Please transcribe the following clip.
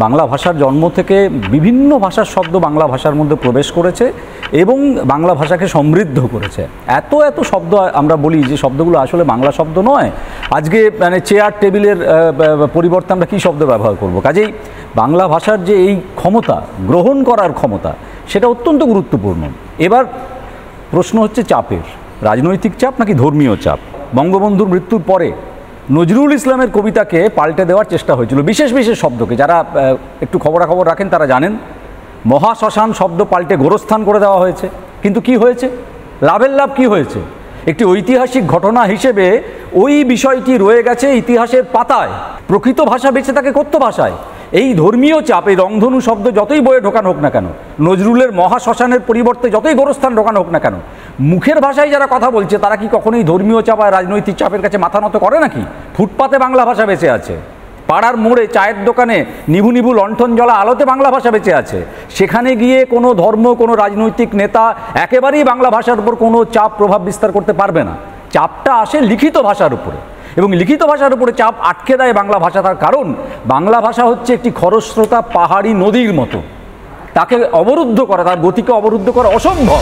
বাংলা ভাষার জন্ম থেকে বিভিন্ন ভাষার শব্দ বাংলা ভাষার মধ্যে প্রবেশ করেছে এবং বাংলা ভাষাকে সমৃদ্ধ করেছে। এত এত শব্দ আমরা বলি যে শব্দগুলো আসলে বাংলা শব্দ নয়। আজকে মানে চেয়ার টেবিলের পরিবর্তে আমরা কী শব্দ ব্যবহার করব? কাজেই বাংলা ভাষার যে এই ক্ষমতা, গ্রহণ করার ক্ষমতা, সেটা অত্যন্ত গুরুত্বপূর্ণ। এবার প্রশ্ন হচ্ছে চাপের, রাজনৈতিক চাপ নাকি ধর্মীয় চাপ। বঙ্গবন্ধুর মৃত্যুর পরে নজরুল ইসলামের কবিতাকে পাল্টে দেওয়ার চেষ্টা হয়েছিল, বিশেষ বিশেষ শব্দকে। যারা একটু খবরাখবর রাখেন তারা জানেন, মহাশ্মশান শব্দ পাল্টে গোরস্থান করে দেওয়া হয়েছে। কিন্তু কি হয়েছে? লাভের লাভ কি হয়েছে? একটি ঐতিহাসিক ঘটনা হিসেবে ওই বিষয়টি রয়ে গেছে ইতিহাসের পাতায়। প্রকৃত ভাষা বেঁচে থাকে কথ্য ভাষায়। এই ধর্মীয় চাপ, এই রংধনু শব্দ যতই বইয়ে ঢোকানো হোক না কেন, নজরুলের মহাশ্মশানের পরিবর্তে যতই গোরস্থান ঢোকানো হোক না কেন, মুখের ভাষায় যারা কথা বলছে তারা কি কখনোই ধর্মীয় চাপ আর রাজনৈতিক চাপের কাছে মাথা নত করে নাকি? ফুটপাতে বাংলা ভাষা বেঁচে আছে, পাড়ার মোড়ে চায়ের দোকানে নিভু নিভু লণ্ঠন জ্বলা আলোতে বাংলা ভাষা বেঁচে আছে। সেখানে গিয়ে কোনো ধর্ম, কোনো রাজনৈতিক নেতা একেবারেই বাংলা ভাষার উপর কোনো চাপ প্রভাব বিস্তার করতে পারবে না। চাপটা আসে লিখিত ভাষার উপরে, এবং লিখিত ভাষার উপরে চাপ আটকে দেয় বাংলা ভাষা। তার কারণ বাংলা ভাষা হচ্ছে একটি খরস্রোতা পাহাড়ি নদীর মতো, তাকে অবরুদ্ধ করা, তার গতিকে অবরুদ্ধ করা অসম্ভব।